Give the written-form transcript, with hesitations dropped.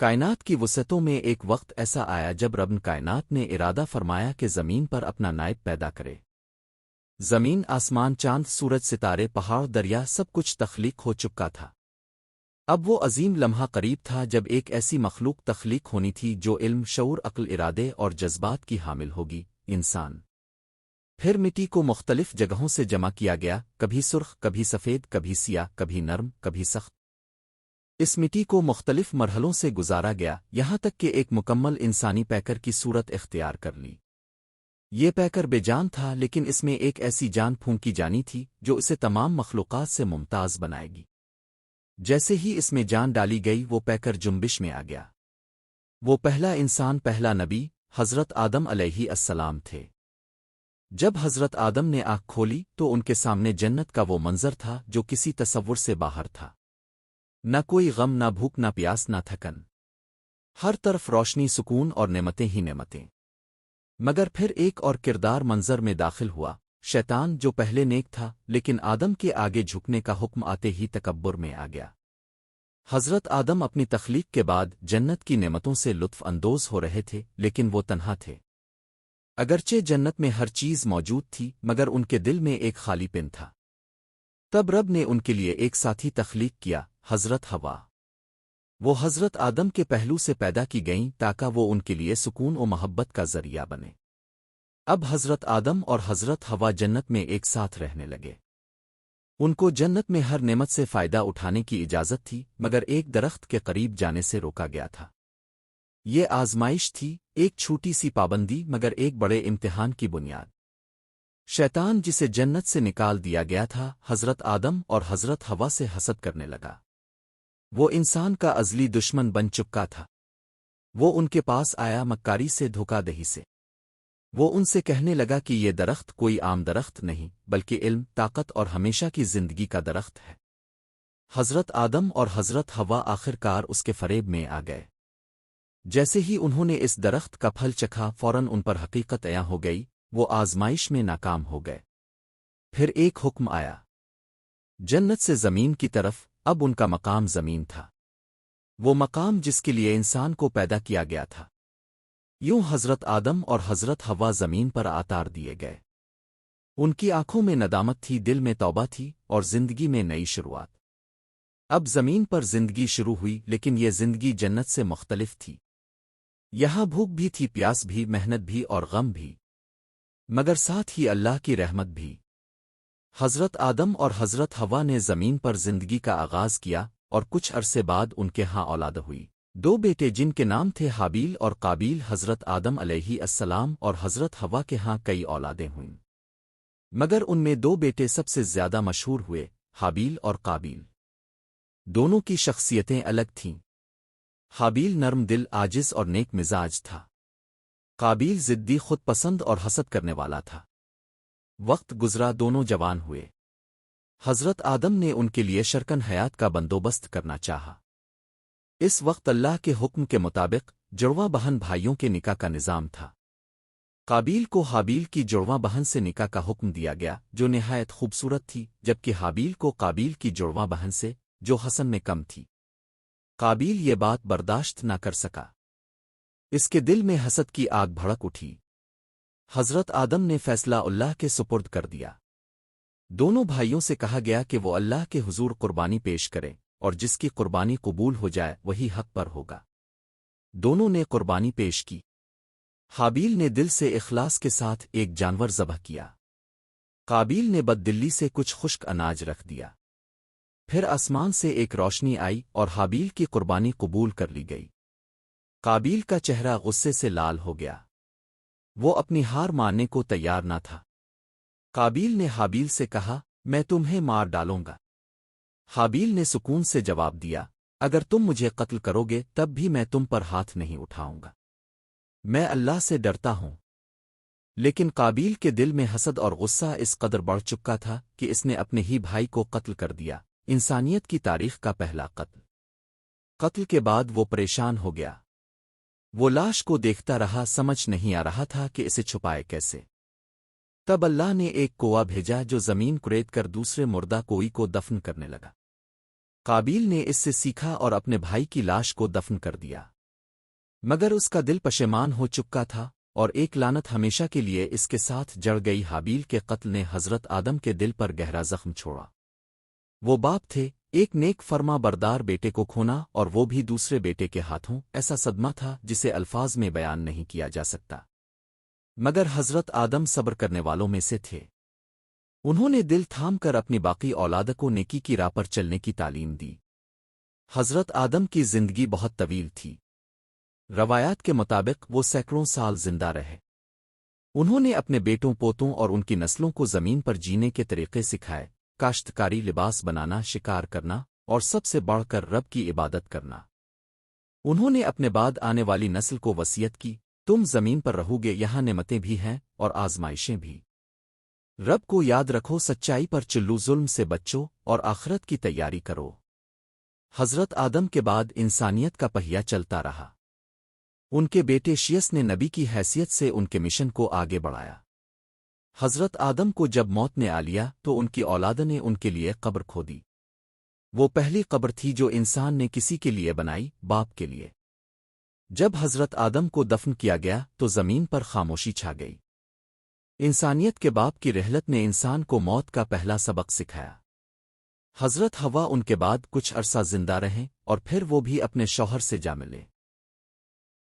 کائنات کی وسعتوں میں ایک وقت ایسا آیا جب رب کائنات نے ارادہ فرمایا کہ زمین پر اپنا نائب پیدا کرے۔ زمین، آسمان، چاند، سورج، ستارے، پہاڑ، دریا، سب کچھ تخلیق ہو چکا تھا۔ اب وہ عظیم لمحہ قریب تھا جب ایک ایسی مخلوق تخلیق ہونی تھی جو علم، شعور، عقل، ارادے اور جذبات کی حامل ہوگی، انسان۔ پھر مٹی کو مختلف جگہوں سے جمع کیا گیا، کبھی سرخ، کبھی سفید، کبھی سیاہ، کبھی نرم، کبھی سخت۔ اس مٹی کو مختلف مرحلوں سے گزارا گیا، یہاں تک کہ ایک مکمل انسانی پیکر کی صورت اختیار کر لی۔ یہ پیکر بے جان تھا، لیکن اس میں ایک ایسی جان پھونکی جانی تھی جو اسے تمام مخلوقات سے ممتاز بنائے گی۔ جیسے ہی اس میں جان ڈالی گئی، وہ پیکر جنبش میں آ گیا۔ وہ پہلا انسان، پہلا نبی، حضرت آدم علیہ السلام تھے۔ جب حضرت آدم نے آنکھ کھولی تو ان کے سامنے جنت کا وہ منظر تھا جو کسی تصور سے باہر تھا۔ نہ کوئی غم، نہ بھوک، نہ پیاس، نہ تھکن۔ ہر طرف روشنی، سکون اور نعمتیں ہی نعمتیں۔ مگر پھر ایک اور کردار منظر میں داخل ہوا، شیطان، جو پہلے نیک تھا لیکن آدم کے آگے جھکنے کا حکم آتے ہی تکبر میں آ گیا۔ حضرت آدم اپنی تخلیق کے بعد جنت کی نعمتوں سے لطف اندوز ہو رہے تھے، لیکن وہ تنہا تھے۔ اگرچہ جنت میں ہر چیز موجود تھی، مگر ان کے دل میں ایک خالی پن تھا۔ تب رب نے ان کے لیے ایک ساتھی تخلیق کیا، حضرت حوا۔ وہ حضرت آدم کے پہلو سے پیدا کی گئیں تاکہ وہ ان کے لیے سکون و محبت کا ذریعہ بنے۔ اب حضرت آدم اور حضرت حوا جنت میں ایک ساتھ رہنے لگے۔ ان کو جنت میں ہر نعمت سے فائدہ اٹھانے کی اجازت تھی، مگر ایک درخت کے قریب جانے سے روکا گیا تھا۔ یہ آزمائش تھی، ایک چھوٹی سی پابندی مگر ایک بڑے امتحان کی بنیاد۔ شیطان، جسے جنت سے نکال دیا گیا تھا، حضرت آدم اور حضرت حوا سے حسد کرنے لگا۔ وہ انسان کا ازلی دشمن بن چکا تھا۔ وہ ان کے پاس آیا مکاری سے، دھوکہ دہی سے۔ وہ ان سے کہنے لگا کہ یہ درخت کوئی عام درخت نہیں، بلکہ علم، طاقت اور ہمیشہ کی زندگی کا درخت ہے۔ حضرت آدم اور حضرت حوا آخر کار اس کے فریب میں آ گئے۔ جیسے ہی انہوں نے اس درخت کا پھل چکھا، فوراً ان پر حقیقت عیاں ہو گئی، وہ آزمائش میں ناکام ہو گئے۔ پھر ایک حکم آیا جنت سے زمین کی طرف۔ اب ان کا مقام زمین تھا، وہ مقام جس کے لیے انسان کو پیدا کیا گیا تھا۔ یوں حضرت آدم اور حضرت حوا زمین پر اتار دیے گئے۔ ان کی آنکھوں میں ندامت تھی، دل میں توبہ تھی، اور زندگی میں نئی شروعات۔ اب زمین پر زندگی شروع ہوئی، لیکن یہ زندگی جنت سے مختلف تھی۔ یہاں بھوک بھی تھی، پیاس بھی، محنت بھی اور غم بھی، مگر ساتھ ہی اللہ کی رحمت بھی۔ حضرت آدم اور حضرت حوا نے زمین پر زندگی کا آغاز کیا، اور کچھ عرصے بعد ان کے ہاں اولاد ہوئی، دو بیٹے جن کے نام تھے حابیل اور قابیل۔ حضرت آدم علیہ السلام اور حضرت حوا کے ہاں کئی اولادیں ہوئیں، مگر ان میں دو بیٹے سب سے زیادہ مشہور ہوئے، حابیل اور قابیل۔ دونوں کی شخصیتیں الگ تھیں۔ حابیل نرم دل، عاجز اور نیک مزاج تھا۔ قابیل ضدی، خود پسند اور حسد کرنے والا تھا۔ وقت گزرا، دونوں جوان ہوئے۔ حضرت آدم نے ان کے لیے شرکن حیات کا بندوبست کرنا چاہا۔ اس وقت اللہ کے حکم کے مطابق جڑواں بہن بھائیوں کے نکاح کا نظام تھا۔ قابیل کو حابیل کی جڑواں بہن سے نکاح کا حکم دیا گیا، جو نہایت خوبصورت تھی، جبکہ حابیل کو قابیل کی جڑواں بہن سے، جو حسن میں کم تھی۔ قابیل یہ بات برداشت نہ کر سکا، اس کے دل میں حسد کی آگ بھڑک اٹھی۔ حضرت آدم نے فیصلہ اللہ کے سپرد کر دیا۔ دونوں بھائیوں سے کہا گیا کہ وہ اللہ کے حضور قربانی پیش کرے، اور جس کی قربانی قبول ہو جائے وہی حق پر ہوگا۔ دونوں نے قربانی پیش کی۔ حابیل نے دل سے اخلاص کے ساتھ ایک جانور ذبح کیا۔ قابیل نے بد دلی سے کچھ خشک اناج رکھ دیا۔ پھر آسمان سے ایک روشنی آئی اور حابیل کی قربانی قبول کر لی گئی۔ قابیل کا چہرہ غصے سے لال ہو گیا، وہ اپنی ہار ماننے کو تیار نہ تھا۔ قابیل نے حابیل سے کہا، میں تمہیں مار ڈالوں گا۔ حابیل نے سکون سے جواب دیا، اگر تم مجھے قتل کرو گے تب بھی میں تم پر ہاتھ نہیں اٹھاؤں گا، میں اللہ سے ڈرتا ہوں۔ لیکن قابیل کے دل میں حسد اور غصہ اس قدر بڑھ چکا تھا کہ اس نے اپنے ہی بھائی کو قتل کر دیا، انسانیت کی تاریخ کا پہلا قتل۔ قتل کے بعد وہ پریشان ہو گیا۔ وہ لاش کو دیکھتا رہا، سمجھ نہیں آ رہا تھا کہ اسے چھپائے کیسے۔ تب اللہ نے ایک کنواں بھیجا جو زمین کریت کر دوسرے مردہ کوئی کو دفن کرنے لگا۔ قابیل نے اس سے سیکھا اور اپنے بھائی کی لاش کو دفن کر دیا، مگر اس کا دل پشیمان ہو چکا تھا، اور ایک لعنت ہمیشہ کے لیے اس کے ساتھ جڑ گئی۔ حابیل کے قتل نے حضرت آدم کے دل پر گہرا زخم چھوڑا۔ وہ باپ تھے، ایک نیک فرما بردار بیٹے کو کھونا، اور وہ بھی دوسرے بیٹے کے ہاتھوں، ایسا صدمہ تھا جسے الفاظ میں بیان نہیں کیا جا سکتا۔ مگر حضرت آدم صبر کرنے والوں میں سے تھے۔ انہوں نے دل تھام کر اپنی باقی اولاد کو نیکی کی راہ پر چلنے کی تعلیم دی۔ حضرت آدم کی زندگی بہت طویل تھی۔ روایات کے مطابق وہ سینکڑوں سال زندہ رہے۔ انہوں نے اپنے بیٹوں پوتوں اور ان کی نسلوں کو زمین پر جینے کے طریقے سکھائے، کاشتکاری، لباس بنانا، شکار کرنا، اور سب سے بڑھ کر رب کی عبادت کرنا۔ انہوں نے اپنے بعد آنے والی نسل کو وصیت کی، تم زمین پر رہو گے، یہاں نعمتیں بھی ہیں اور آزمائشیں بھی۔ رب کو یاد رکھو، سچائی پر چلو، ظلم سے بچو، اور آخرت کی تیاری کرو۔ حضرت آدم کے بعد انسانیت کا پہیہ چلتا رہا۔ ان کے بیٹے شیس نے نبی کی حیثیت سے ان کے مشن کو آگے بڑھایا۔ حضرت آدم کو جب موت نے آ لیا تو ان کی اولاد نے ان کے لیے قبر کھودی۔ وہ پہلی قبر تھی جو انسان نے کسی کے لیے بنائی، باپ کے لیے۔ جب حضرت آدم کو دفن کیا گیا تو زمین پر خاموشی چھا گئی۔ انسانیت کے باپ کی رحلت نے انسان کو موت کا پہلا سبق سکھایا۔ حضرت حوا ان کے بعد کچھ عرصہ زندہ رہیں اور پھر وہ بھی اپنے شوہر سے جا ملے۔